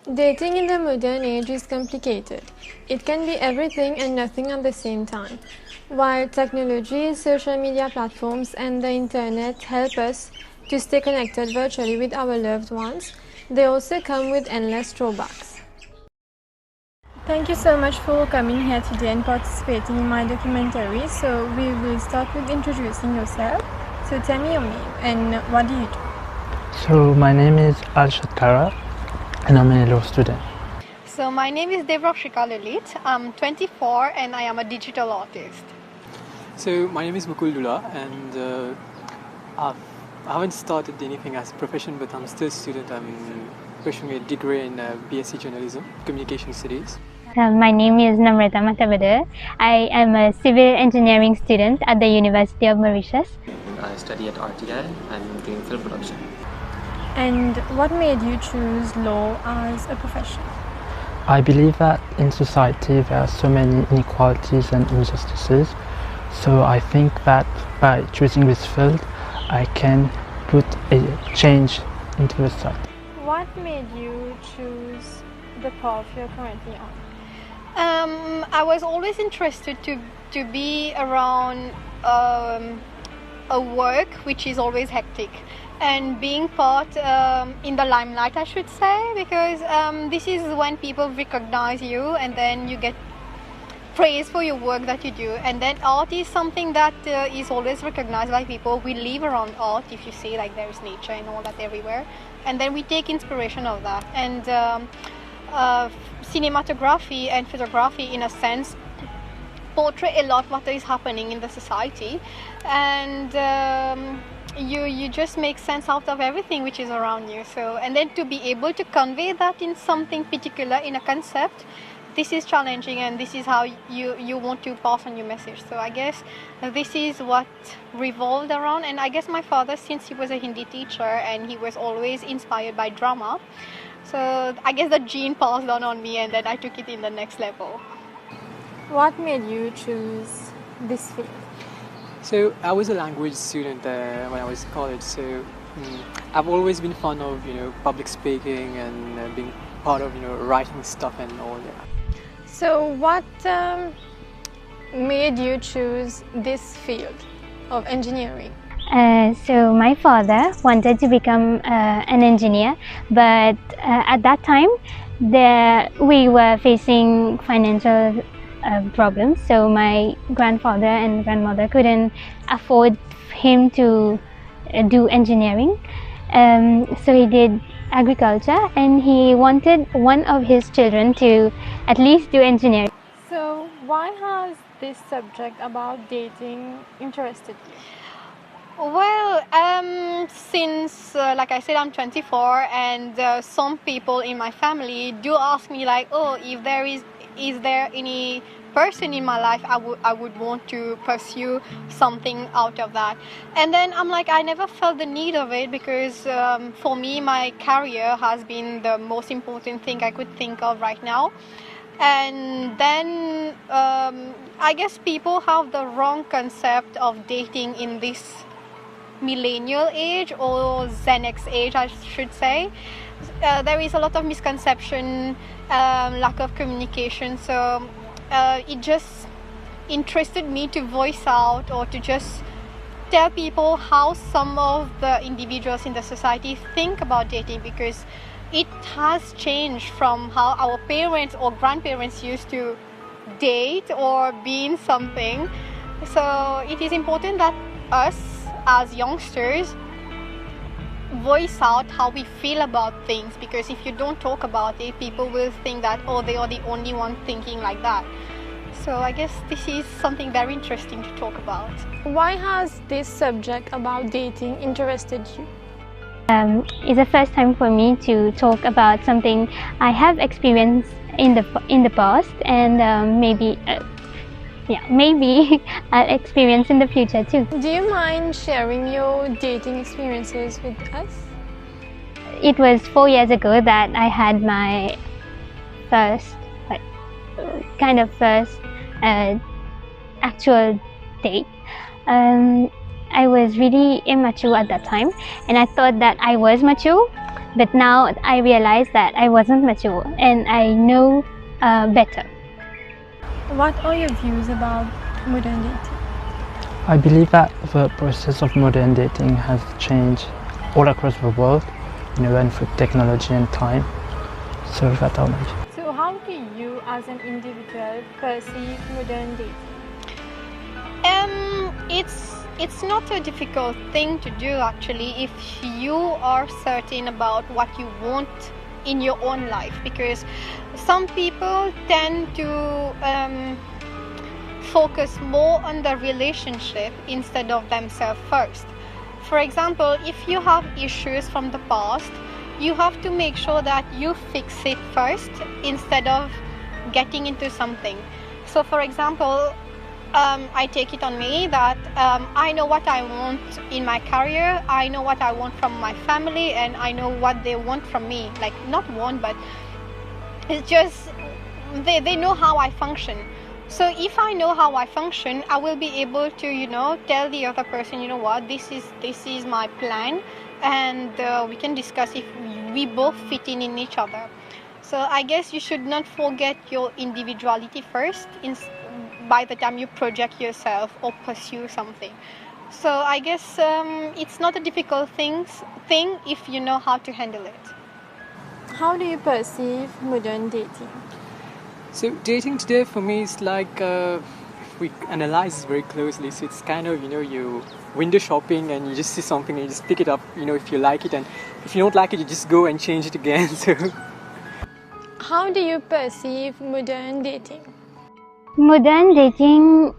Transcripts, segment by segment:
Dating in the modern age is complicated. It can be everything and nothing at the same time. While technology, social media platforms, and the internet help us to stay connected virtually with our loved ones, they also come with endless drawbacks. Thank you so much for coming here today and participating in my documentary. So we will start with introducing yourself. So tell me your name and what do you do? So my name is Alshad Kara and I'm a law student. So my name is Devrokshika Lilith. I'm 24 and I am a digital artist. So my name is Mukul Dula and I haven't started anything as a profession, but I'm still a student. I'm pursuing a degree in BSc Journalism, Communication Studies. My name is Namrata Matabada. I am a civil engineering student at the University of Mauritius. I study at RTI. I'm doing film production. And what made you choose law as a profession? I believe that in society there are so many inequalities and injustices. So I think that by choosing this field, I can put a change into the society. What made you choose the path you're currently on? I was always interested to be around a work which is always hectic and being part in the limelight, I should say, because this is when people recognize you and then you get praise for your work that you do. And then art is something that is always recognized by people. We live around art, if you see, like there is nature and all that everywhere, and then we take inspiration of that. And cinematography and photography, in a sense, portray a lot what is happening in the society, and you just make sense out of everything which is around you. So, and then to be able to convey that in something particular, in a concept, this is challenging, and this is how you want to pass on your message. So I guess this is what revolved around. And I guess my father, since he was a Hindi teacher and he was always inspired by drama, so I guess the gene passed on me, and then I took it in the next level. What made you choose this field? So I was a language student when I was in college. So I've always been fond of public speaking and being part of writing stuff and all that. So what made you choose this field of engineering? So my father wanted to become an engineer, but at that time we were facing financial problems, so my grandfather and grandmother couldn't afford him to do engineering, so he did agriculture, and he wanted one of his children to at least do engineering. So why has this subject about dating interested you? Well, since like I said, I'm 24, and some people in my family do ask me like, oh, if there is there any person in my life I would want to pursue something out of that. And then I'm like, I never felt the need of it, because for me my career has been the most important thing I could think of right now. And then I guess people have the wrong concept of dating in this millennial age, or Gen X age, I should say. There is a lot of misconception, lack of communication, so it just interested me to voice out, or to just tell people how some of the individuals in the society think about dating, because it has changed from how our parents or grandparents used to date or be in something. So it is important that us as youngsters voice out how we feel about things, because if you don't talk about it, people will think that, oh, they are the only one thinking like that. So I guess this is something very interesting to talk about. Why has this subject about dating interested you? It's the first time for me to talk about something I have experienced in the past, and maybe I'll experience in the future too. Do you mind sharing your dating experiences with us? It was 4 years ago that I had my first actual date. I was really immature at that time, and I thought that I was mature, But now I realize that I wasn't mature and I know better. What are your views about modern dating? I believe that the process of modern dating has changed all across the world, and through technology and time. So that's how much. So how do you as an individual perceive modern dating? It's not a difficult thing to do actually if you are certain about what you want in your own life, because some people tend to focus more on the relationship instead of themselves first. For example, if you have issues from the past, you have to make sure that you fix it first instead of getting into something. So for example, I take it on me that I know what I want in my career, I know what I want from my family, and I know what they want from me. Like, not want, but it's just they know how I function. So if I know how I function, I will be able to, tell the other person, what, this is my plan, and we can discuss if we both fit in each other. So I guess you should not forget your individuality first by the time you project yourself or pursue something. So I guess it's not a difficult thing if you know how to handle it. How do you perceive modern dating? So dating today for me is like, if we analyze it very closely, so it's kind of, you window shopping and you just see something and you just pick it up, if you like it, and if you don't like it, you just go and change it again. So how do you perceive modern dating? Modern dating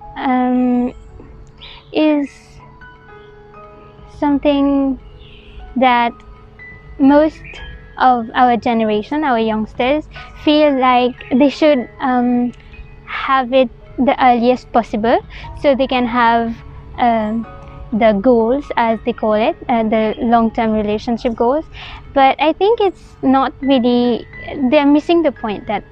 is something that most of our generation, our youngsters, feel like they should have it the earliest possible so they can have the goals, as they call it, the long-term relationship goals. But I think it's not really, they're missing the point that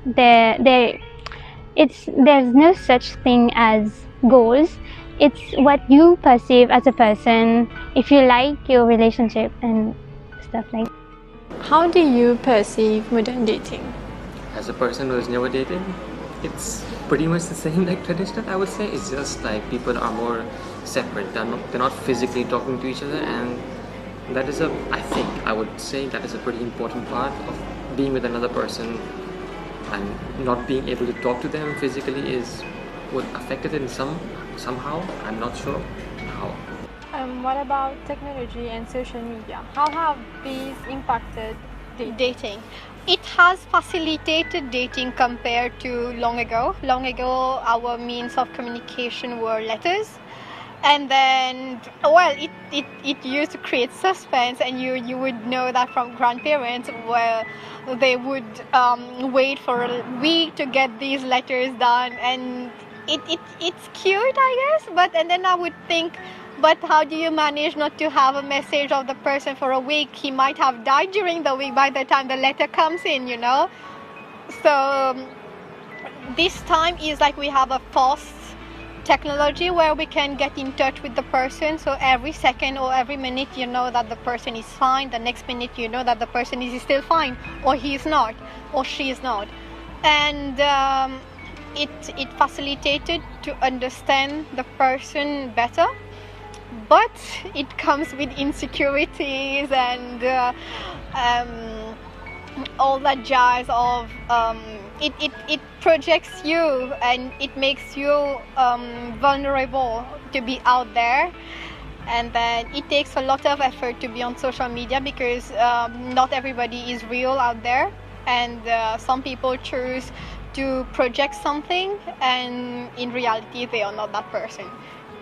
there's no such thing as goals. It's what you perceive as a person, if you like your relationship and stuff like that. How do you perceive modern dating? As a person who has never dated, it's pretty much the same like traditional, I would say. It's just like people are more separate. They're not physically talking to each other, and that is I would say that is a pretty important part of being with another person, and not being able to talk to them physically would affect it in somehow. I'm not sure how. What about technology and social media? How have these impacted dating? It has facilitated dating compared to long ago. Long ago, our means of communication were letters, and then it used to create suspense, and you would know that from grandparents, where they would wait for a week to get these letters done, and it's cute, I guess, and then I would think, but how do you manage not to have a message of the person for a week? He might have died during the week by the time the letter comes in, So this time is like we have a fast technology where we can get in touch with the person. So every second or every minute, you know that the person is fine. The next minute, you know that the person is still fine, or he is not, or she is not. And it facilitated to understand the person better. But it comes with insecurities and all that jazz of it projects you, and it makes you vulnerable to be out there. And then it takes a lot of effort to be on social media, because not everybody is real out there, and some people choose to project something, and in reality they are not that person.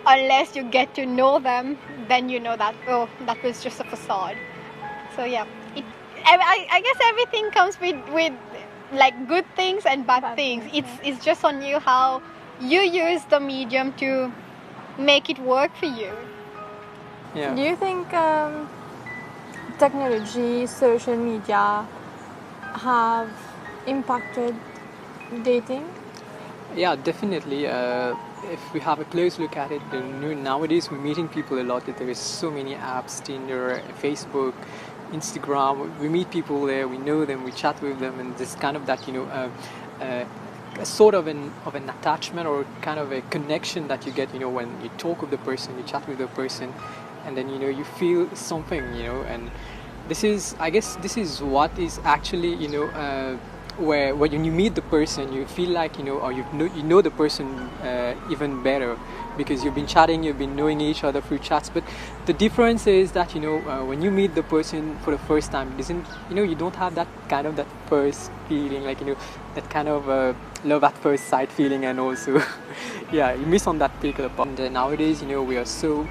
Unless you get to know them, then you know that, that was just a facade. So yeah, I guess everything comes with like good things and bad things. It's just on you how you use the medium to make it work for you. yeah. Do you think technology, social media have impacted dating? Yeah, definitely. If we have a close look at it, nowadays we're meeting people a lot. There is so many apps, Tinder, Facebook, Instagram, we meet people there, we know them, we chat with them, and this kind of that, a sort of an attachment or kind of a connection that you get, when you talk with the person, you chat with the person, and then, you feel something, and I guess this is what is actually, where when you meet the person, you feel like, or you know the person even better, because you've been chatting, you've been knowing each other through chats. But the difference is that, when you meet the person for the first time, it isn't, you don't have that kind of that first feeling, like, that kind of love at first sight feeling, and also, yeah, you miss on that particular part. And nowadays, we are so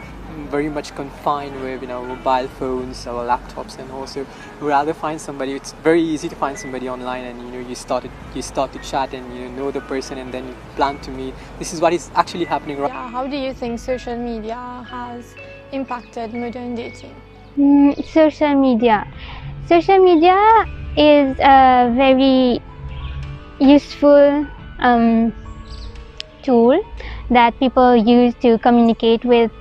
very much confined with our mobile phones, our laptops, and also rather find somebody. It's very easy to find somebody online, and you start to chat, and know the person, and then you plan to meet. This is what is actually happening right. Yeah, how do you think social media has impacted modern dating? Social media is a very useful tool that people use to communicate with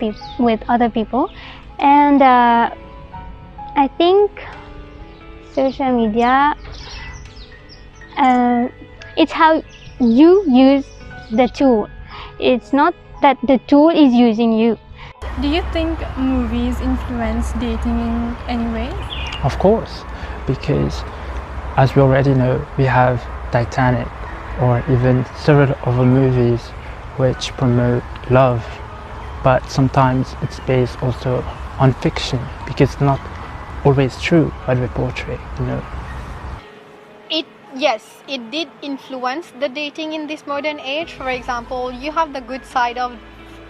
other people, and I think social media, it's how you use the tool. It's not that the tool is using you. Do you think movies influence dating in any way? Of course, because as we already know, we have Titanic, or even several other movies which promote love, but sometimes it's based also on fiction, because it's not always true what they portray, Yes, it did influence the dating in this modern age. For example, you have the good side of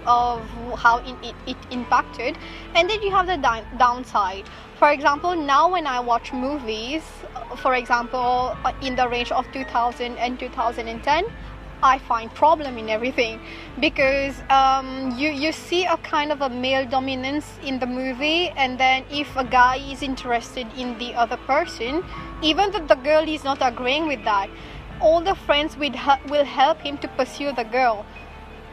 how it impacted, and then you have the downside. For example, now when I watch movies, for example, in the range of 2000 and 2010, I find problem in everything, because you see a kind of a male dominance in the movie, and then if a guy is interested in the other person, even though the girl is not agreeing with that, all the friends will help him to pursue the girl.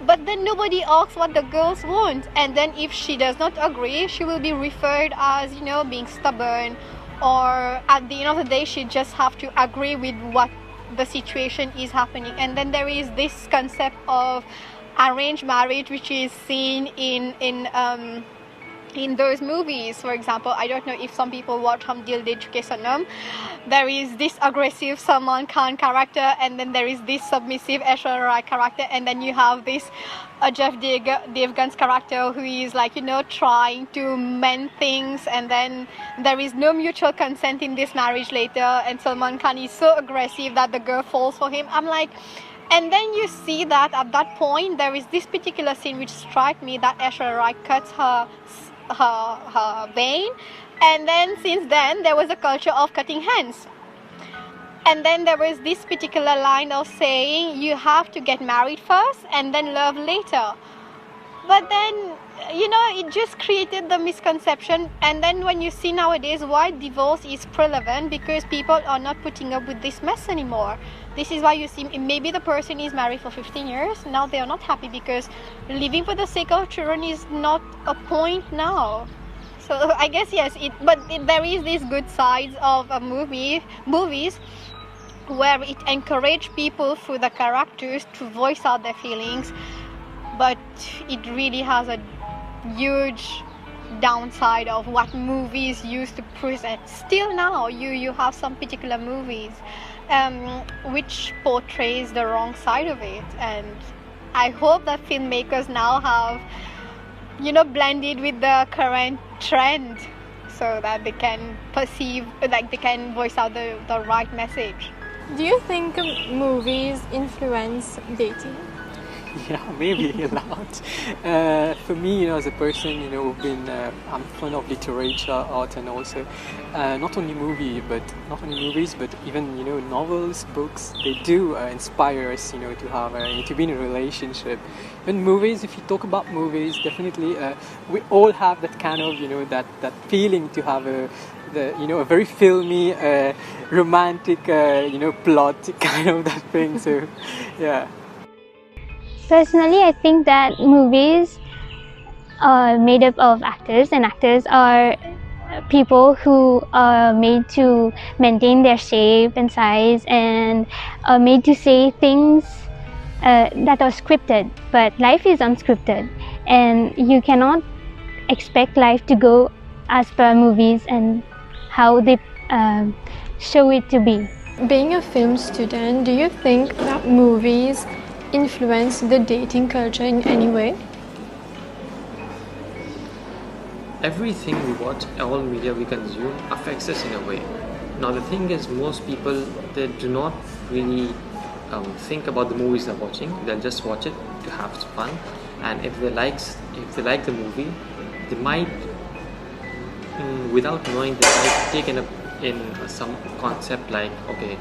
But then nobody asks what the girls want, and then if she does not agree, she will be referred as being stubborn, or at the end of the day she just have to agree with what the situation is happening. And then there is this concept of arranged marriage, which is seen in those movies. For example, I don't know if some people watch Hum Dil De Chuke Sanam. There is this aggressive Salman Khan character, and then there is this submissive Aishwarya Rai character, and then you have this Jeff Devgan's character, who is like trying to mend things, and then there is no mutual consent in this marriage later, and Salman Khan is so aggressive that the girl falls for him. I'm like, and then you see that at that point there is this particular scene which struck me, that Aishwarya Rai cuts her vein, and then since then there was a culture of cutting hands, and then there was this particular line of saying you have to get married first and then love later. But then it just created the misconception. And then when you see nowadays why divorce is prevalent, because people are not putting up with this mess anymore. This is why you see maybe the person is married for 15 years, now they are not happy, because living for the sake of children is not a point now. So I guess yes, but there is this good sides of movies where it encourages people through the characters to voice out their feelings, but it really has a huge downside of what movies used to present. Still now you have some particular movies which portrays the wrong side of it, and I hope that filmmakers now have blended with the current trend, so that they can perceive, like they can voice out the right message. Do you think movies influence dating? Yeah, maybe a lot. For me, as a person, I'm fond of literature, art, and also not only movies, but even novels, books. They do inspire us, to have to be in a relationship. Even movies, if you talk about movies, definitely we all have that kind of that feeling to have a very filmy, romantic, plot kind of that thing. So, yeah. Personally, I think that movies are made up of actors, and actors are people who are made to maintain their shape and size and are made to say things that are scripted, but life is unscripted and you cannot expect life to go as per movies and how they show it to be. Being a film student, do you think that movies influence the dating culture in any way? Everything we watch, all media we consume affects us in a way. Now the thing is, most people, they do not really think about the movies they're watching. They'll just watch it to have fun, and if they like the movie, they might, without knowing, they might take in some concept like, okay,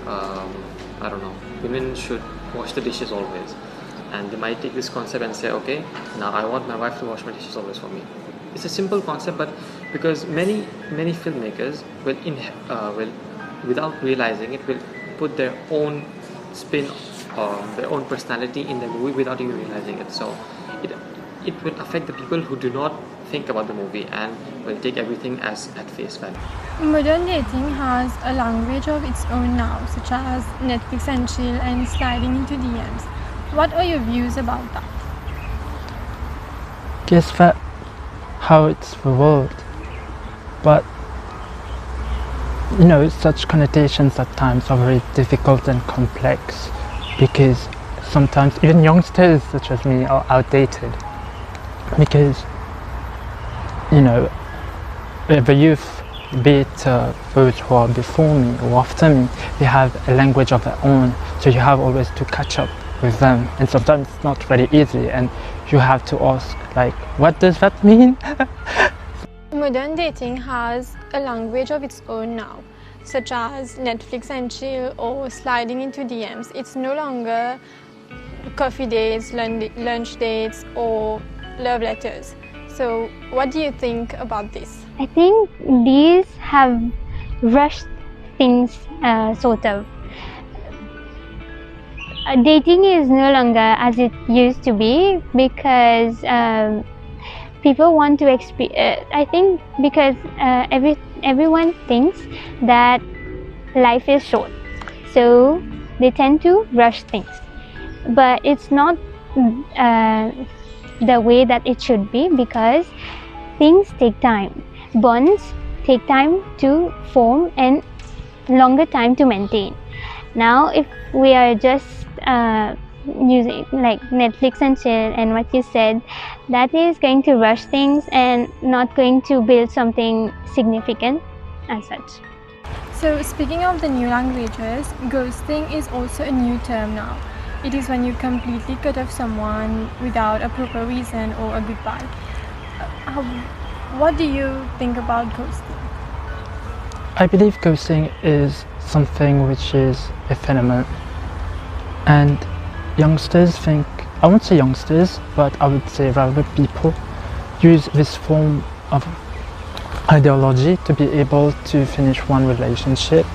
I don't know, women should wash the dishes always, and they might take this concept and say, okay, now I want my wife to wash my dishes always for me. It's a simple concept, but because many filmmakers will without realizing it, will put their own spin or their own personality in the movie without even realizing it. So it will affect the people who do not think about the movie and will take everything as at face value. Modern dating has a language of its own now, such as Netflix and chill and sliding into DMs. What are your views about that? Guess that how it's the world, but such connotations at times are very difficult and complex, because sometimes even youngsters such as me are outdated, because the youth, be it those who are before me or after me, they have a language of their own, so you have always to catch up with them, and sometimes it's not very easy and you have to ask, like, what does that mean? Modern dating has a language of its own now, such as Netflix and chill or sliding into DMs. It's no longer coffee dates, lunch dates, or love letters. So what do you think about this? I think these have rushed things, sort of. Dating is no longer as it used to be, because people want to experience. I think because everyone thinks that life is short, so they tend to rush things. But it's not the way that it should be, because things take time. Bonds take time to form and longer time to maintain. Now, if we are just using like Netflix and chill and what you said, that is going to rush things and not going to build something significant as such. So speaking of the new languages, ghosting is also a new term now. It is when you completely cut off someone without a proper reason or a goodbye. What do you think about ghosting? I believe ghosting is something which is a phenomenon, and youngsters think, I won't say youngsters, but I would say rather people use this form of ideology to be able to finish one relationship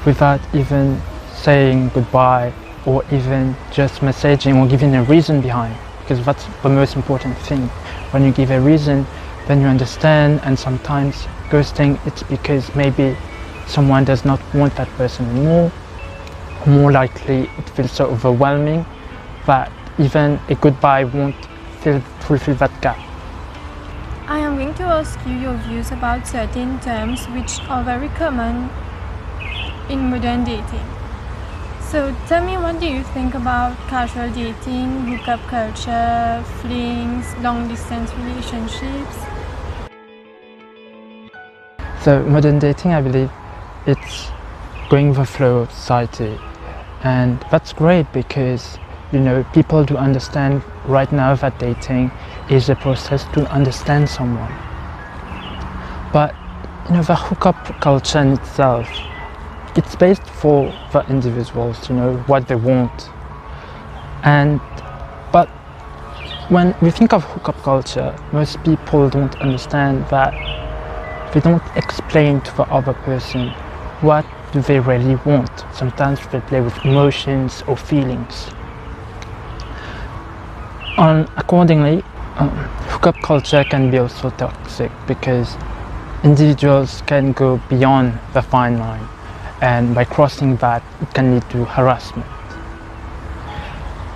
without even saying goodbye or even just messaging or giving a reason behind, because that's the most important thing. When you give a reason, then you understand, and sometimes ghosting, it's because maybe someone does not want that person anymore. More likely it feels so overwhelming that even a goodbye won't fulfill that gap. I am going to ask you your views about certain terms which are very common in modern dating. So tell me, what do you think about casual dating, hookup culture, flings, long distance relationships? So modern dating, I believe it's going with the flow of society, and that's great because people do understand right now that dating is a process to understand someone. But the hookup culture in itself, it's based for the individuals, what they want. But when we think of hookup culture, most people don't understand that they don't explain to the other person what do they really want. Sometimes they play with emotions or feelings. Accordingly, hookup culture can be also toxic because individuals can go beyond the fine line, and by crossing that, it can lead to harassment.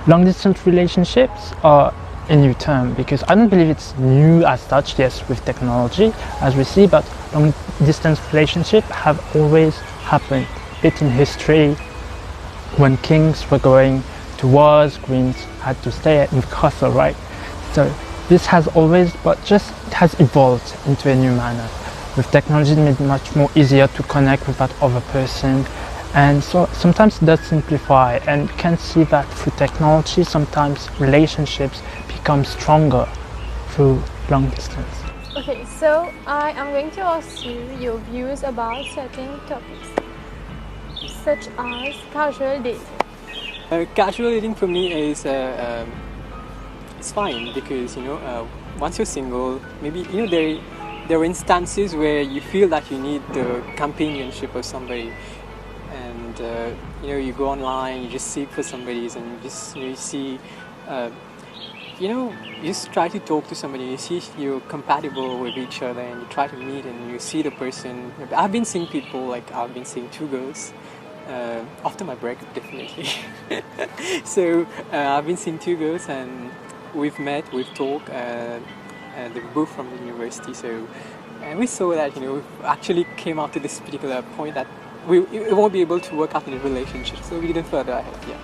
Long distance relationships are a new term because I don't believe it's new as such. Yes, with technology as we see, but long distance relationships have always happened. Bit in history, when kings were going to wars, queens had to stay in the castle, right? So this has always, but just it has evolved into a new manner. With technology, it made it much more easier to connect with that other person, and so sometimes it does simplify, and you can see that through technology sometimes relationships become stronger through long distance. Okay, so I am going to ask you your views about certain topics, such as casual dating. Casual dating for me is it's fine because once you're single, maybe there are instances where you feel that you need the companionship of somebody, and you go online, you just seek for somebody, and you just you see. You just try to talk to somebody, you see if you're compatible with each other, and you try to meet and you see the person. I've been seeing people, like I've been seeing two girls after my breakup, definitely. So I've been seeing two girls, and we've met, we've talked, and they're both from the university. So, and we saw that we actually came out to this particular point that it won't be able to work out in a relationship. So we didn't further ahead. Yeah.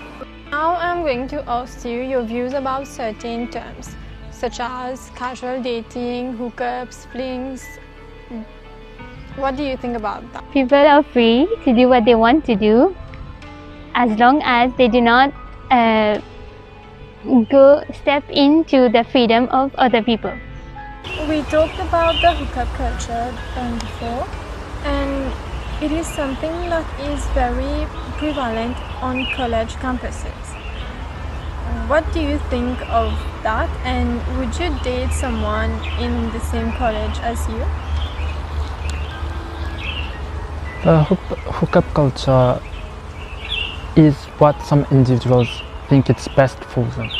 Now I'm going to ask you your views about certain terms, such as casual dating, hookups, flings. What do you think about that? People are free to do what they want to do as long as they do not go step into the freedom of other people. We talked about the hookup culture before, and it is something that is very prevalent on college campuses. What do you think of that, and would you date someone in the same college as you? The hookup culture is what some individuals think it's best for them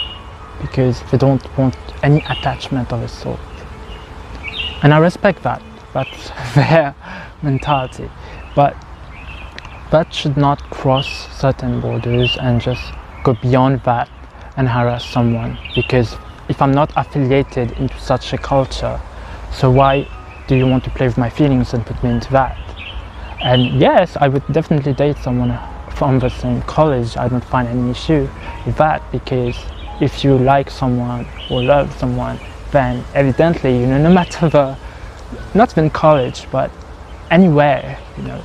because they don't want any attachment of a sort. And I respect that. That's their mentality. But that should not cross certain borders and just go beyond that and harass someone, because if I'm not affiliated into such a culture, so why do you want to play with my feelings and put me into that? And yes, I would definitely date someone from the same college. I don't find any issue with that, because if you like someone or love someone, then evidently, no matter the, not even college, but anywhere,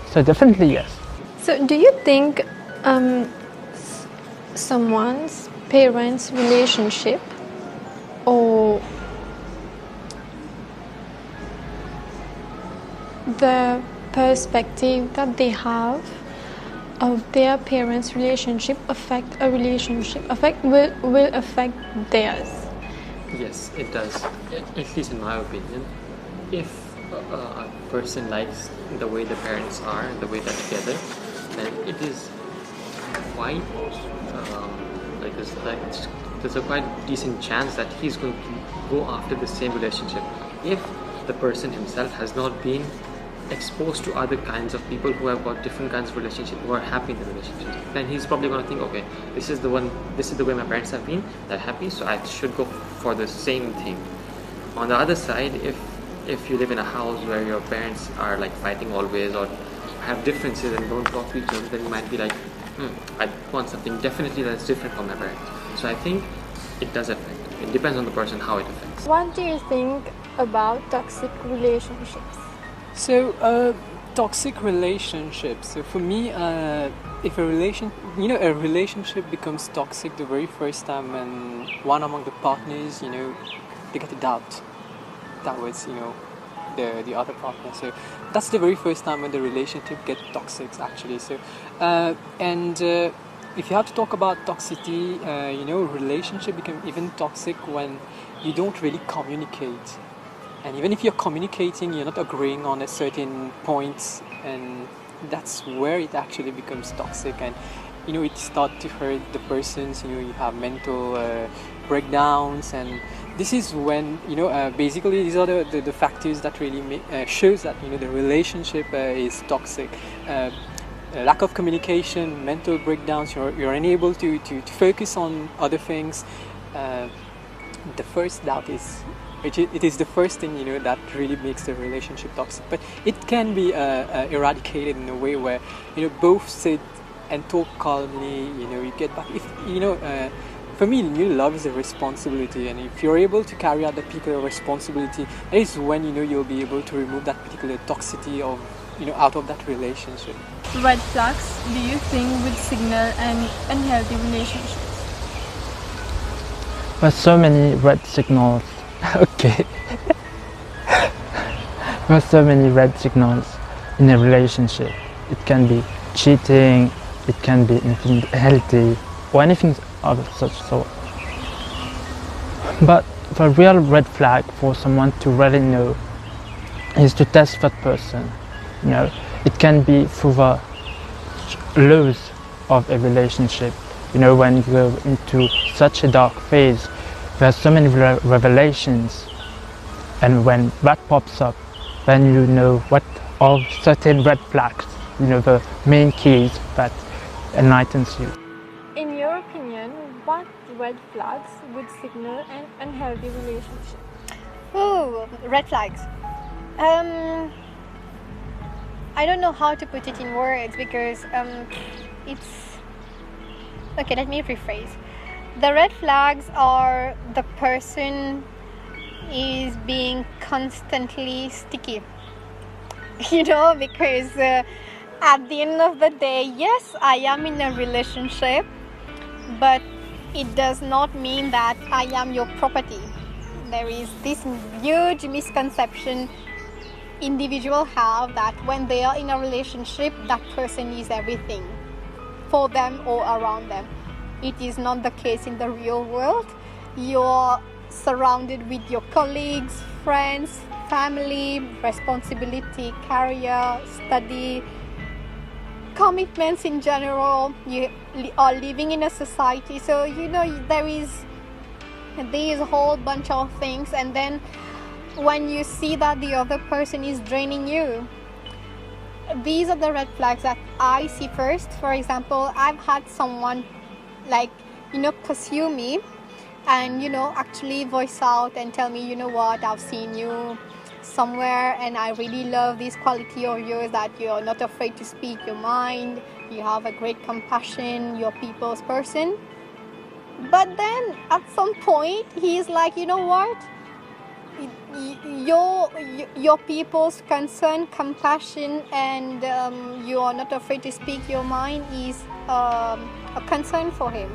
so definitely yes. So do you think someone's parents' relationship or the perspective that they have of their parents' relationship will affect theirs? Yes, it does. At least in my opinion. If a person likes the way the parents are, the way they're together, then it is quite there's a quite decent chance that he's going to go after the same relationship if the person himself has not been exposed to other kinds of people who have got different kinds of relationships, who are happy in the relationship. Then he's probably going to think, okay, this is the way my parents have been, they're happy, so I should go for the same thing. On the other side, if you live in a house where your parents are like fighting always or have differences and don't talk to each other, then you might be like, I want something definitely that's different from my parents. So I think it does affect. It depends on the person how it affects. What do you think about toxic relationships? So, toxic relationships. So for me, if a relationship becomes toxic the very first time, and one among the partners, they get a doubt towards, the other partner. So that's the very first time when the relationship gets toxic, actually. So, if you have to talk about toxicity, relationship become even toxic when you don't really communicate. And even if you're communicating, you're not agreeing on a certain points, and that's where it actually becomes toxic. And it starts to hurt the persons. You have mental breakdowns, and this is when basically these are the factors that really shows that the relationship is toxic. Lack of communication, mental breakdowns, you're unable to focus on other things. The first doubt is it is the first thing that really makes the relationship toxic, but it can be eradicated in a way where both sit and talk calmly. You get back if for me, love is a responsibility, and if you're able to carry out that particular responsibility, that is when you'll be able to remove that particular toxicity of out of that relationship. Red flags do you think would signal an unhealthy relationship? There's so many red signals. Okay. There's so many red signals in a relationship. It can be cheating, it can be infidelity, or anything of such sort. But the real red flag for someone to really know is to test that person. It can be through the lows of a relationship. When you go into such a dark phase, there's so many revelations, and when that pops up, then you know what are certain red flags, the main keys that enlightens you. In your opinion, what red flags would signal an unhealthy relationship? Oh, red flags. I don't know how to put it in words because it's okay. Let me rephrase. The red flags are the person is being constantly sticky. Because at the end of the day, yes, I am in a relationship, but it does not mean that I am your property. There is this huge misconception individuals have that when they are in a relationship, that person is everything for them or around them. It is not the case in the real world. You're surrounded with your colleagues, friends, family, responsibility, career, study, commitments in general. You are living in a society, so there is a whole bunch of things, and then when you see that the other person is draining you, these are the red flags that I see first. For example, I've had someone pursue me and actually voice out and tell me, what, I've seen you somewhere and I really love this quality of yours, that you're not afraid to speak your mind, you have a great compassion, you're a people's person. But then at some point he's like, what, your people's concern, compassion, and you are not afraid to speak your mind is a concern for him.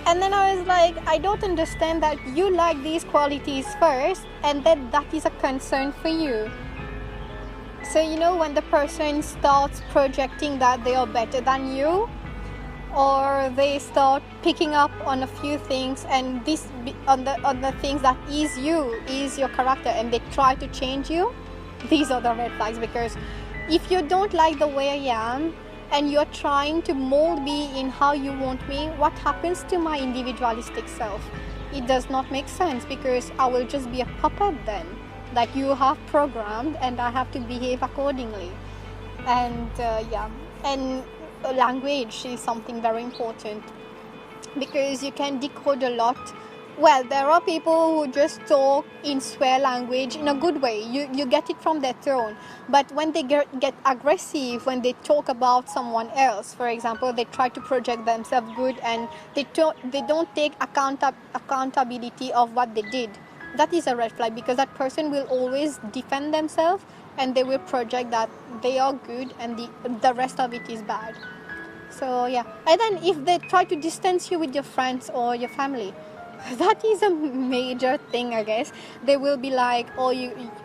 And then I was like, I don't understand that you like these qualities first and then that is a concern for you. So when the person starts projecting that they are better than you, or they start picking up on a few things and this on the things that is your character, and they try to change you, these are the red flags. Because if you don't like the way I am and you're trying to mold me in how you want me, what happens to my individualistic self? It does not make sense, because I will just be a puppet then, like you have programmed, and I have to behave accordingly. And and language is something very important, because you can decode a lot. Well, there are people who just talk in swear language in a good way. You get it from their tone. But when they get aggressive, when they talk about someone else, for example, they try to project themselves good and they don't take accountability of what they did. That is a red flag, because that person will always defend themselves and they will project that they are good and the rest of it is bad. So yeah. And then if they try to distance you with your friends or your family, that is a major thing, I guess. They will be like, oh,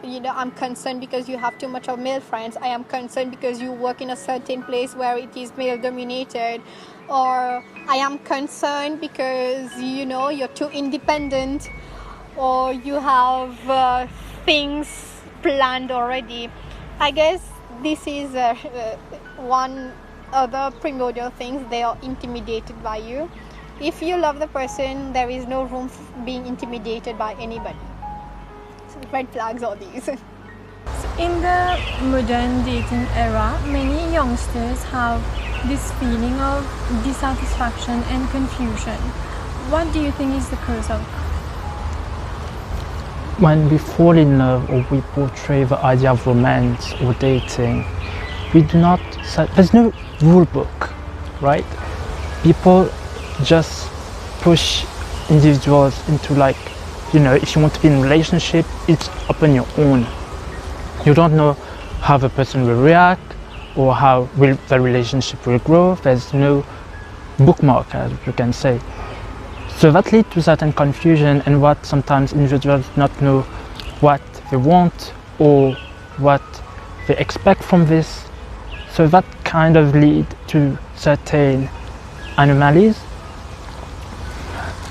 I'm concerned because you have too much of male friends. I am concerned because you work in a certain place where it is male dominated. Or I am concerned because, you're too independent, or you have things planned already. I guess this is one other primordial things. They are intimidated by you. If you love the person, there is no room for being intimidated by anybody. So red flags are these. In the modern dating era, many youngsters have this feeling of dissatisfaction and confusion. What do you think is the cause of? When we fall in love or we portray the idea of romance or dating, we do not there's no rule book, right? People just push individuals into, like, if you want to be in a relationship, it's upon your own. You don't know how the person will react or how the relationship will grow. There's no bookmark, as you can say. So that leads to certain confusion, and what sometimes individuals not know what they want or what they expect from this. So that kind of lead to certain anomalies.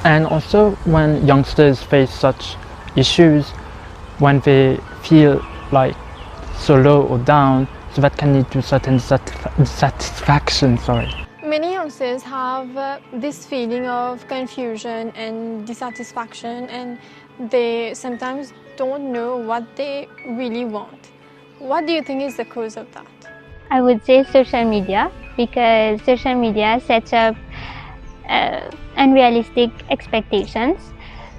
And also when youngsters face such issues, when they feel like so low or down, so that can lead to certain dissatisfaction. Many youngsters have this feeling of confusion and dissatisfaction, and they sometimes don't know what they really want. What do you think is the cause of that? I would say social media, because social media sets up unrealistic expectations.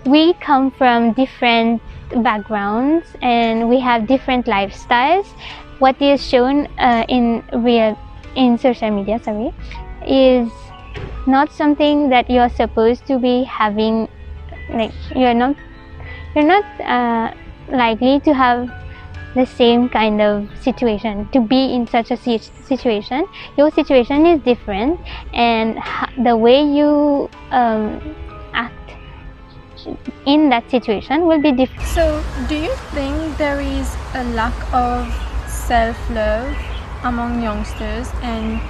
We come from different backgrounds and we have different lifestyles. What is shown in social media, is not something that you're supposed to be having. Like, you're not likely to have the same kind of situation, to be in such a situation. Your situation is different, and the way you act in that situation will be different. So, do you think there is a lack of self-love among youngsters, and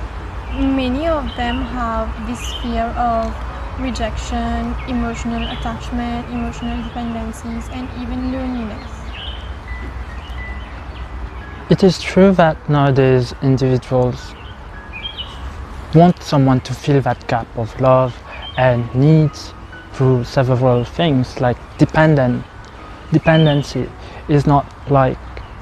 many of them have this fear of rejection, emotional attachment, emotional dependencies, and even loneliness? It is true that nowadays individuals want someone to fill that gap of love and needs through several things, like dependency is not like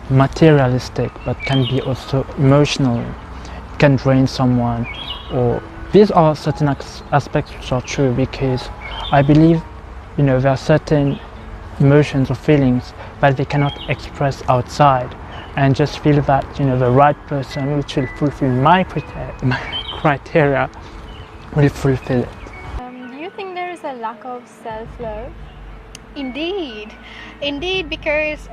materialistic but can be also emotional. It can drain someone, or these are certain aspects which are true, because I believe there are certain emotions or feelings that they cannot express outside, and just feel that the right person which will fulfill my criteria will fulfill it. Do you think there is a lack of self-love? Indeed, because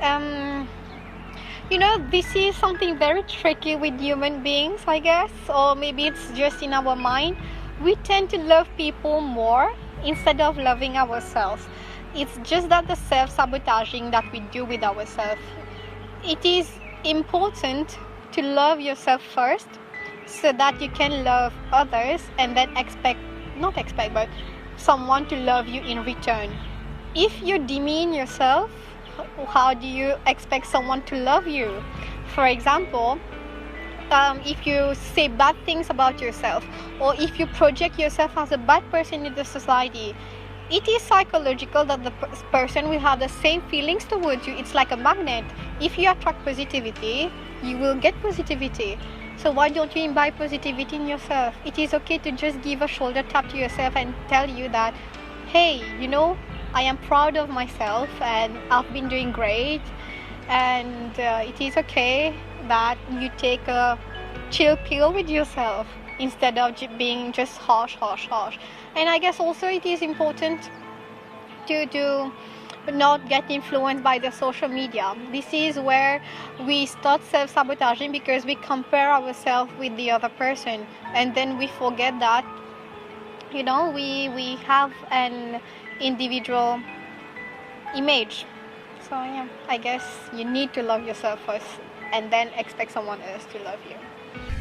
this is something very tricky with human beings, I guess, or maybe it's just in our mind. We tend to love people more instead of loving ourselves. It's just that the self-sabotaging that we do with ourselves. It is important to love yourself first, so that you can love others and then but someone to love you in return. If you demean yourself, how do you expect someone to love you? For example, if you say bad things about yourself, or if you project yourself as a bad person in the society, it is psychological that the person will have the same feelings towards you. It's like a magnet. If you attract positivity, you will get positivity. So why don't you imbibe positivity in yourself? It is okay to just give a shoulder tap to yourself and tell you that, hey, I am proud of myself and I've been doing great, and it is okay that you take a chill pill with yourself instead of being just harsh. And I guess also it is important to not get influenced by the social media. This is where we start self-sabotaging, because we compare ourselves with the other person, and then we forget that we have an individual image. So yeah, I guess you need to love yourself first and then expect someone else to love you.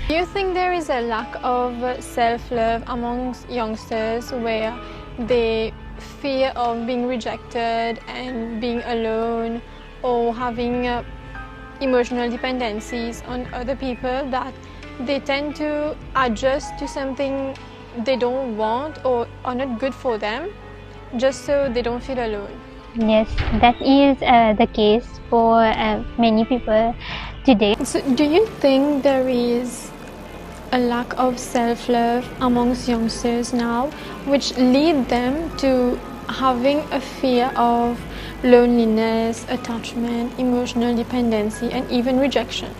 Do you think there is a lack of self-love amongst youngsters, where they fear of being rejected and being alone, or having emotional dependencies on other people, that they tend to adjust to something they don't want or are not good for them, just so they don't feel alone. Yes, that is the case for many people today. So do you think there is a lack of self-love amongst youngsters now, which lead them to having a fear of loneliness, attachment, emotional dependency, and even rejection?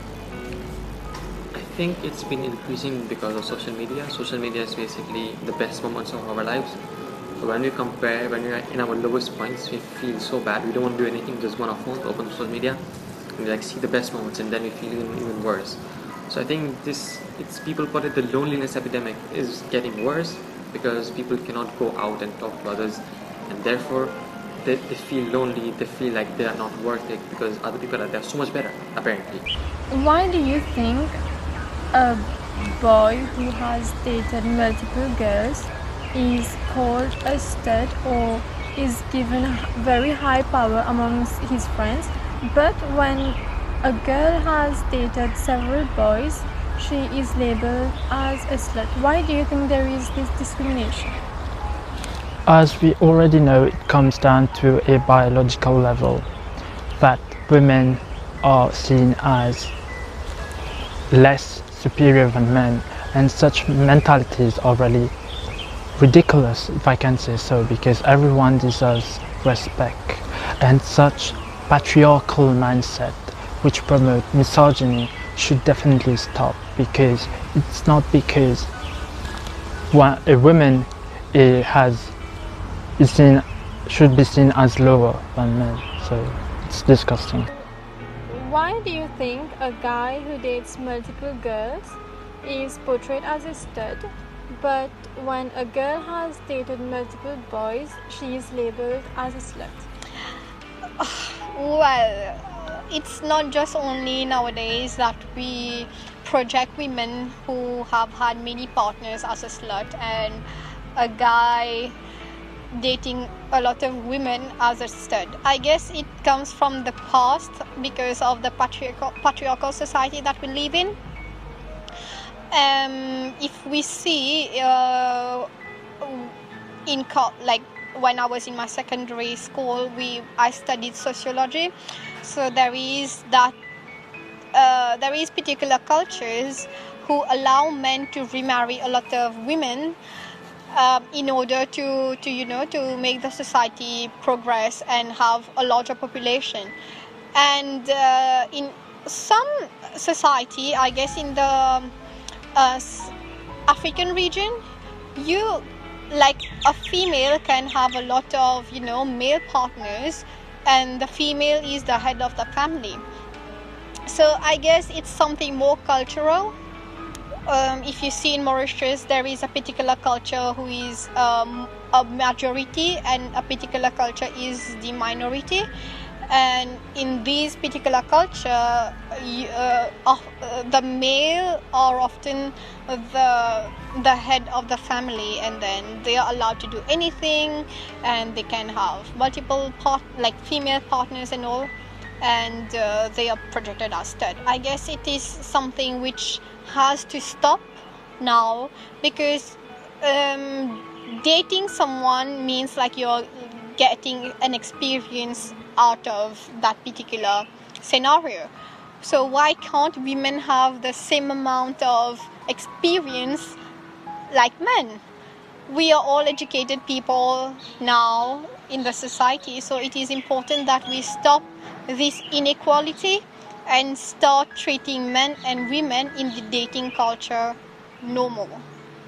I think it's been increasing because of social media. Social media is basically the best moments of our lives. So when we compare, when we are in our lowest points, we feel so bad. We don't want to do anything, just want our phone to open social media and we see the best moments, and then we feel even worse. So I think it's people call it the loneliness epidemic is getting worse because people cannot go out and talk to others, and therefore they feel lonely. They feel like they are not worth it because other people are there so much better, apparently. Why do you think a boy who has dated multiple girls is called a stud or is given very high power amongst his friends, but when a girl has dated several boys, she is labeled as a slut? Why do you think there is this discrimination? As we already know, it comes down to a biological level, that women are seen as less superior than men, and such mentalities are really ridiculous, if I can say so, because everyone deserves respect, and such patriarchal mindset which promote misogyny should definitely stop, because it's not because a woman should be seen as lower than men, so it's disgusting. Why do you think a guy who dates multiple girls is portrayed as a stud, but when a girl has dated multiple boys, she is labeled as a slut? Well, it's not just only nowadays that we project women who have had many partners as a slut, and a guy dating a lot of women as a stud. I guess it comes from the past because of the patriarchal society that we live in. If we see like when I was in my secondary school, I studied sociology. So there is particular cultures who allow men to remarry a lot of women in order to make the society progress and have a larger population. And in some society, I guess in the African region, like a female can have a lot of male partners, and the female is the head of the family. So I guess it's something more cultural. If you see in Mauritius, there is a particular culture who is a majority, and a particular culture is the minority. And in this particular culture, the male are often the head of the family, and then they are allowed to do anything, and they can have multiple female partners and all, and they are projected as stud. I guess it is something which has to stop now, because dating someone means like you're getting an experience out of that particular scenario. So why can't women have the same amount of experience like men? We are all educated people now in the society, so it is important that we stop this inequality and start treating men and women in the dating culture normal.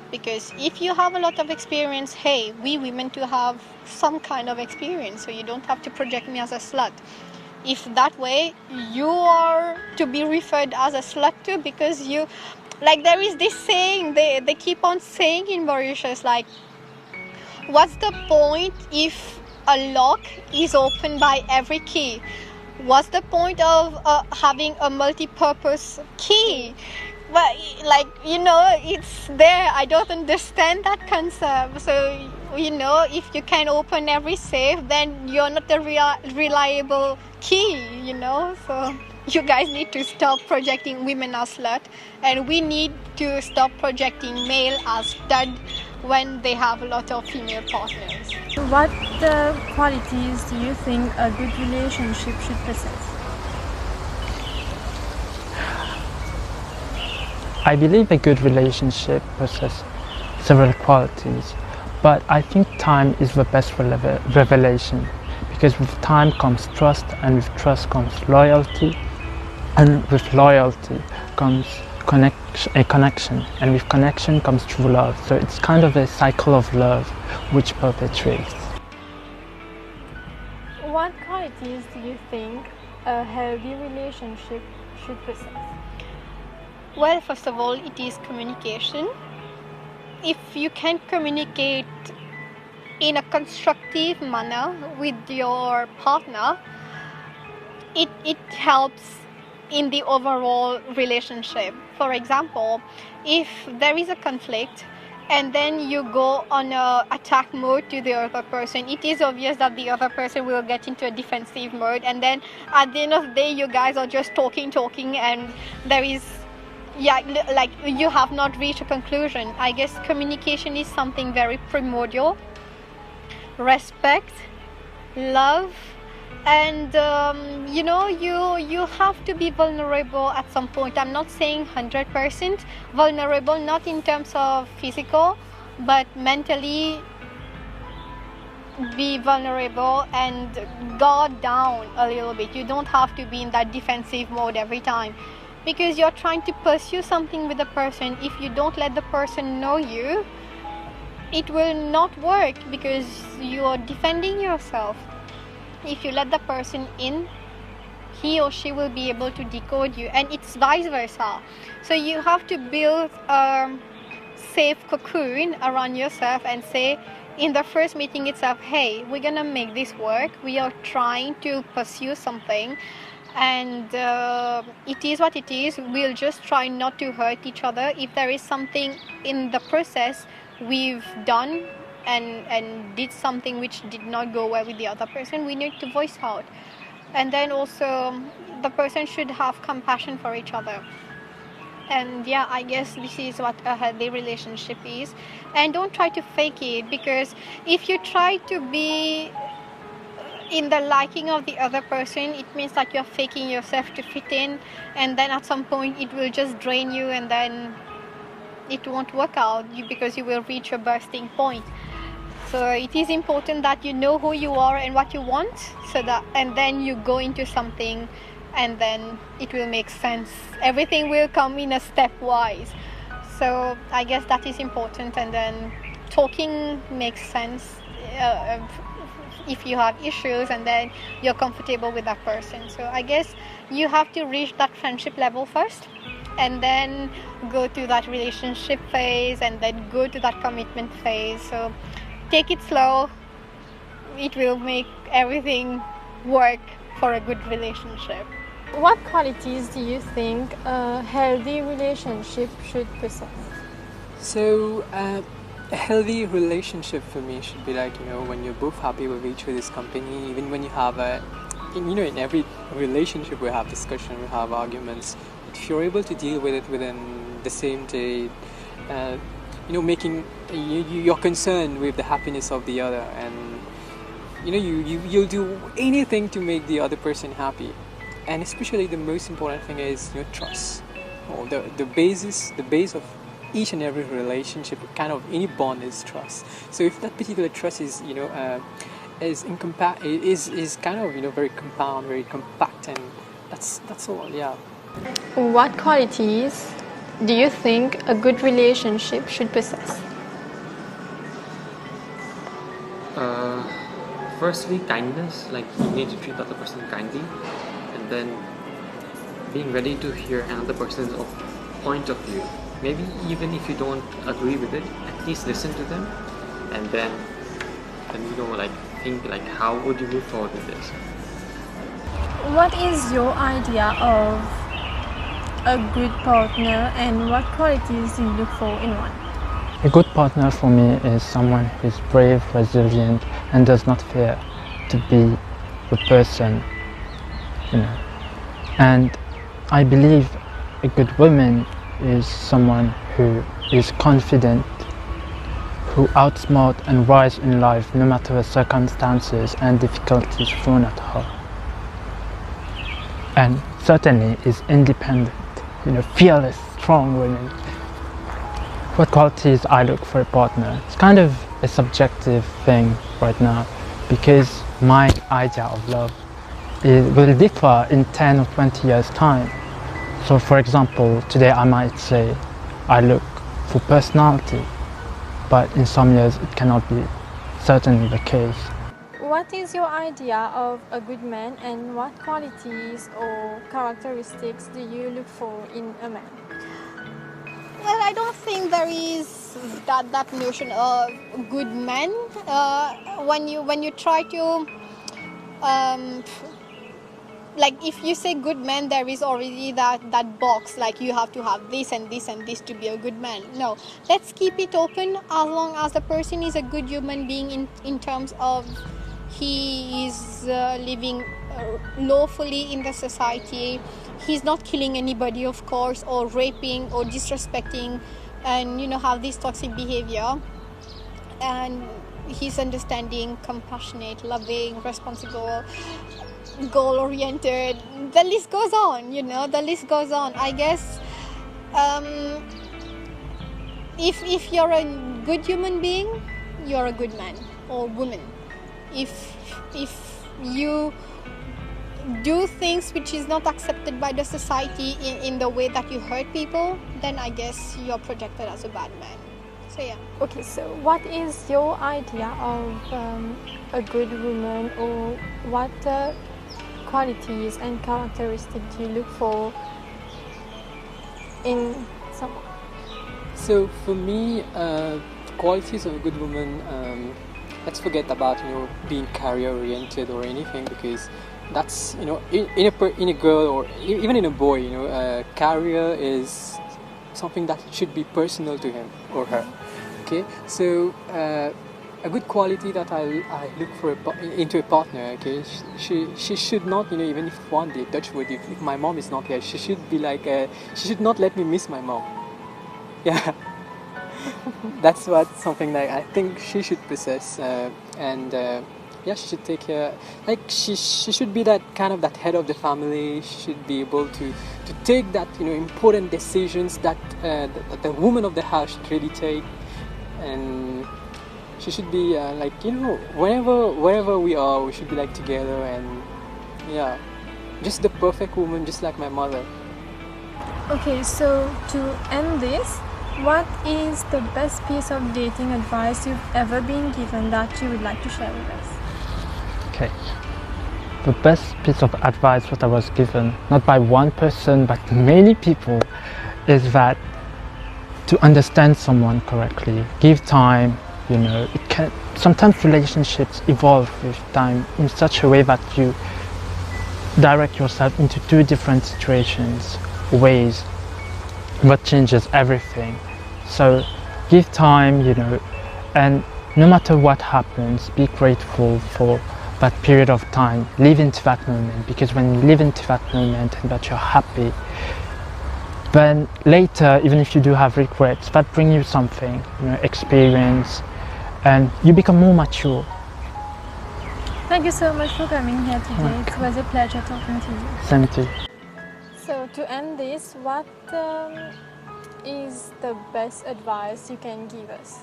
Because if you have a lot of experience, hey, we women too have some kind of experience, so you don't have to project me as a slut. If that way, you are to be referred as a slut too, because there is this saying, they keep on saying in Mauritius, like, what's the point if a lock is opened by every key? What's the point of having a multi-purpose key? But it's there. I don't understand that concept. So if you can open every safe, then you're not a reliable key. So you guys need to stop projecting women as slut, and we need to stop projecting male as stud when they have a lot of female partners. What qualities do you think a good relationship should possess? I believe a good relationship possesses several qualities, but I think time is the best revelation, because with time comes trust, and with trust comes loyalty, and with loyalty comes a connection, and with connection comes true love. So it's kind of a cycle of love which perpetuates. What qualities do you think a healthy relationship should possess? Well, first of all, it is communication. If you can communicate in a constructive manner with your partner, it helps in the overall relationship. For example, if there is a conflict and then you go on a attack mode to the other person, it is obvious that the other person will get into a defensive mode, and then at the end of the day you guys are just talking and there is like you have not reached a conclusion. I guess communication is something very primordial. Respect, love, and you have to be vulnerable at some point. I'm not saying 100% vulnerable, not in terms of physical, but mentally be vulnerable and guard down a little bit. You don't have to be in that defensive mode every time, because you're trying to pursue something with a person. If you don't let the person know you, it will not work, because you are defending yourself. If you let the person in, he or she will be able to decode you, and it's vice versa. So you have to build a safe cocoon around yourself and say in the first meeting itself, hey, we're gonna make this work, we are trying to pursue something, and it is what it is. We'll just try not to hurt each other. If there is something in the process we've done and did something which did not go well with the other person, we need to voice out. And then also the person should have compassion for each other. And yeah, I guess this is what a healthy relationship is. And don't try to fake it, because if you try to be in the liking of the other person, it means that you're faking yourself to fit in, and then at some point it will just drain you, and then it won't work out because you will reach a bursting point. So it is important that you know who you are and what you want, and then you go into something, and then it will make sense. Everything will come in a stepwise. So I guess that is important, and then talking makes sense if you have issues and then you're comfortable with that person. So I guess you have to reach that friendship level first, and then go to that relationship phase, and then go to that commitment phase. So take it slow. It will make everything work for a good relationship. What qualities do you think a healthy relationship should possess? So a healthy relationship for me should be like, when you're both happy with each other's company, even when you have in every relationship we have discussion, we have arguments. If you're able to deal with it within the same day, making you're concerned with the happiness of the other, and you'll do anything to make the other person happy. And especially the most important thing is trust. The base of each and every relationship, kind of any bond, is trust. So if that particular trust is is kind of very compound, very compact, and that's all. Yeah. What qualities do you think a good relationship should possess? Firstly, kindness. Like, you need to treat the other person kindly, and then being ready to hear another person's point of view. Maybe even if you don't agree with it, at least listen to them, and then think how would you move forward with this. What is your idea of a good partner, and what qualities do you look for in one? A good partner for me is someone who is brave, resilient, and does not fear to be the person, And I believe a good woman is someone who is confident, who outsmart and rise in life no matter the circumstances and difficulties thrown at her. And certainly is independent, fearless, strong women. What qualities I look for a partner? It's kind of a subjective thing right now, because my idea of love will differ in 10 or 20 years time. So for example, today I might say I look for personality, but in some years it cannot be certainly the case. What is your idea of a good man, and what qualities or characteristics do you look for in a man? Well, I don't think there is that notion of good man. When you try to like, if you say good man, there is already that box, like you have to have this and this and this to be a good man. No, let's keep it open as long as the person is a good human being in terms of he is living lawfully in the society. He's not killing anybody, of course, or raping or disrespecting and have this toxic behavior. And he's understanding, compassionate, loving, responsible, goal-oriented. The list goes on, the list goes on. I guess if you're a good human being, you're a good man or woman. If you do things which is not accepted by the society in the way that you hurt people, then I guess you're projected as a bad man. So yeah. Okay, so what is your idea of a good woman, or what qualities and characteristics do you look for in someone? So for me, qualities of a good woman, let's forget about being career oriented or anything, because that's in a girl or even in a boy, career is something that should be personal to him or her. Okay, so a good quality that I look for into a partner. Okay, she should not, even if one day, touch wood, if my mom is not here, she should be like she should not let me miss my mom. Yeah. That's something that I think she should possess, and yeah, she should take care. Like she should be that head of the family. She should be able to take that important decisions that the woman of the house should really take, and she should be wherever we are, we should be like together, and yeah, just the perfect woman, just like my mother. Okay, so to end this, what is the best piece of dating advice you've ever been given that you would like to share with us? Okay. The best piece of advice that I was given, not by one person but many people, is that to understand someone correctly, give time. Sometimes relationships evolve with time in such a way that you direct yourself into two different situations, ways, what changes everything. So give time, and no matter what happens, be grateful for that period of time. Live into that moment, because when you live into that moment and that you're happy, then later, even if you do have regrets, that bring you something, experience, and you become more mature. Thank you so much for coming here today. It was a pleasure talking to you. Same to you. So to end this, what is the best advice you can give us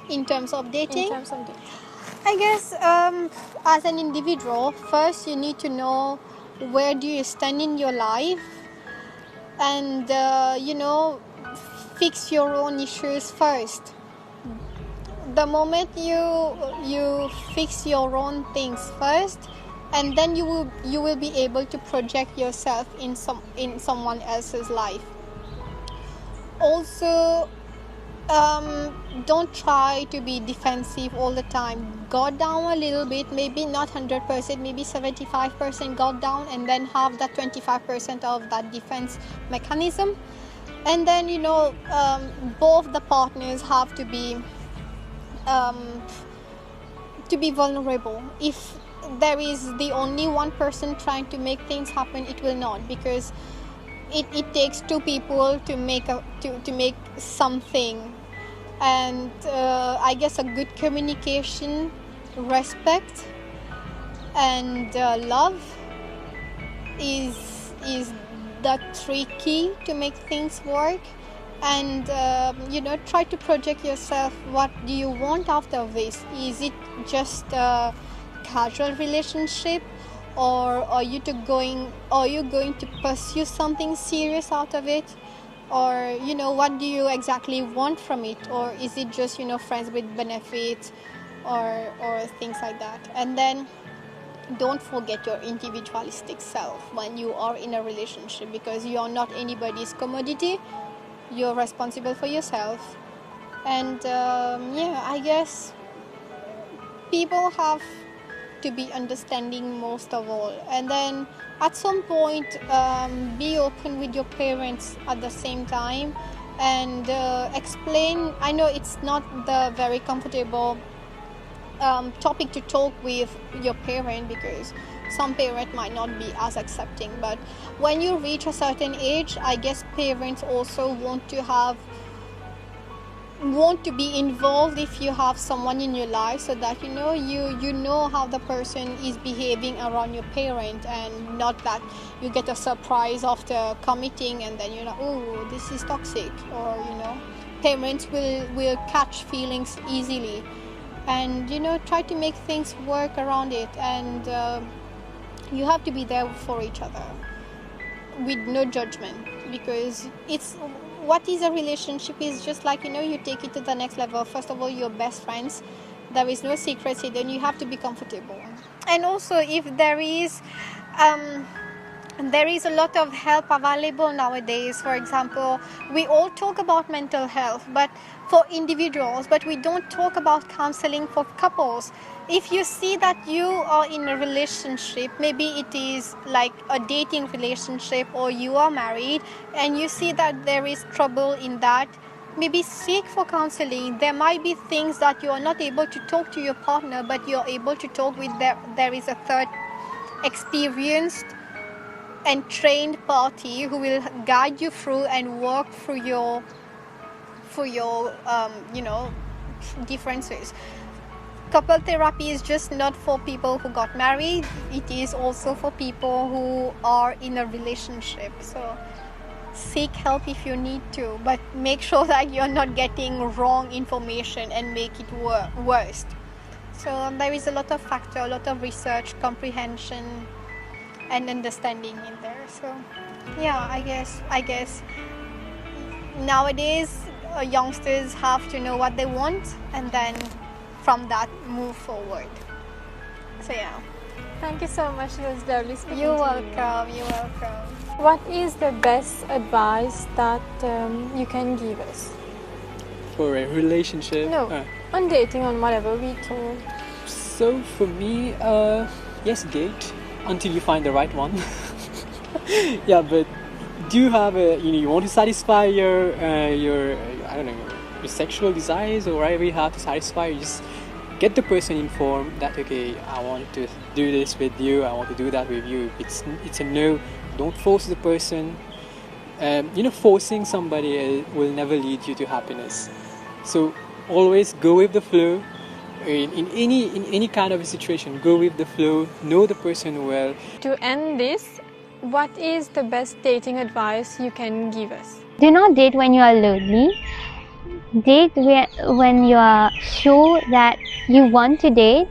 In terms of dating? in terms of dating? I guess as an individual, first you need to know where do you stand in your life, and fix your own issues first. The moment you fix your own things first, and then you will be able to project yourself in someone else's life. Also, don't try to be defensive all the time. Go down a little bit, maybe not 100%, maybe 75% go down, and then have that 25% of that defense mechanism. And then both the partners have to be vulnerable. If there is the only one person trying to make things happen, it will not, because it takes two people to make something And I guess a good communication, respect, and love is the three key to make things work. And try to project yourself. What do you want after this? Is it just a casual relationship, or are you going to pursue something serious out of it? Or what do you exactly want from it? Or is it just friends with benefits, or things like that? And then don't forget your individualistic self when you are in a relationship, because you are not anybody's commodity. You're responsible for yourself. And I guess people have to be understanding most of all. And then at some point, be open with your parents at the same time, and explain. I know it's not the very comfortable topic to talk with your parent, because some parents might not be as accepting, but when you reach a certain age, I guess parents also want to be involved if you have someone in your life, so that you know how the person is behaving around your parent, and not that you get a surprise after committing and then oh, this is toxic, or parents will catch feelings easily. And try to make things work around it. And you have to be there for each other with no judgment, because what is a relationship is just like you take it to the next level. First of all, you're best friends. There is no secrets hidden. You have to be comfortable. And also, if there is a lot of help available nowadays. For example, we all talk about mental health, but for individuals, but we don't talk about counseling for couples. If you see that you are in a relationship, maybe it is like a dating relationship, or you are married, and you see that there is trouble in that, maybe seek for counseling. There might be things that you are not able to talk to your partner, but you're able to talk with there is a third experienced and trained party who will guide you through and work through your differences. Couple therapy is just not for people who got married. It is also for people who are in a relationship. So seek help if you need to, but make sure that you're not getting wrong information and make it worse. So there is a lot of factor, a lot of research, comprehension, and understanding in there. So yeah, I guess nowadays youngsters have to know what they want, and then from that move forward. So yeah. Thank you so much. It was lovely speaking You're to welcome. You're welcome. What is the best advice that you can give us? For a relationship? No, on dating, on whatever we told. So for me, yes, date until you find the right one. Yeah, but do you have you want to satisfy your I don't know, your sexual desires, or whatever you have to satisfy, you just get the person informed that okay, I want to do this with you, I want to do that with you. It's a no. Don't force the person. Forcing somebody will never lead you to happiness. So always go with the flow. In any kind of a situation, go with the flow. Know the person well. To end this, what is the best dating advice you can give us? Do not date when you are lonely. Date when you are sure that you want to date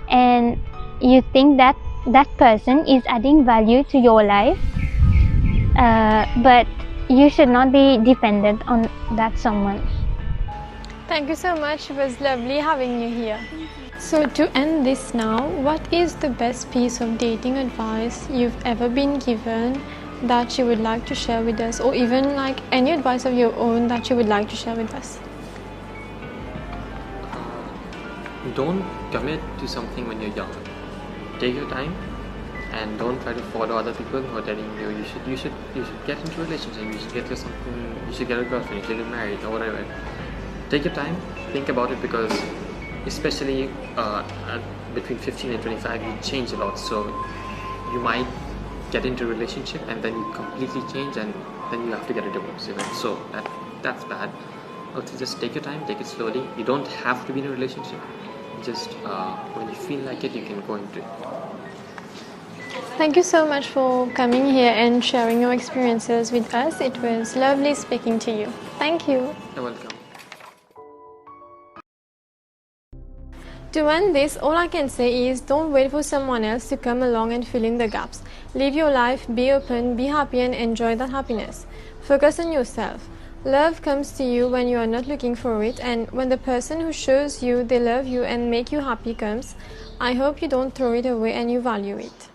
and you think that that person is adding value to your life. But you should not be dependent on that someone. Thank you so much. It was lovely having you here. So to end this now, what is the best piece of dating advice you've ever been given that you would like to share with us, or even like any advice of your own that you would like to share with us? Don't commit to something when you're young. Take your time and don't try to follow other people who are telling you should get into a relationship, you should get a girlfriend, you should get married or whatever. Take your time, think about it, because especially between 15 and 25 you change a lot, so you might get into a relationship and then you completely change and then you have to get a divorce even. So that's bad. Also, just take your time, take it slowly. You don't have to be in a relationship. Just when you feel like it, you can go into it. Thank you so much for coming here and sharing your experiences with us. It was lovely speaking to you. Thank you. You're welcome. To end this, all I can say is don't wait for someone else to come along and fill in the gaps. Live your life, be open, be happy, and enjoy that happiness. Focus on yourself. Love comes to you when you are not looking for it, and when the person who shows you they love you and make you happy comes, I hope you don't throw it away and you value it.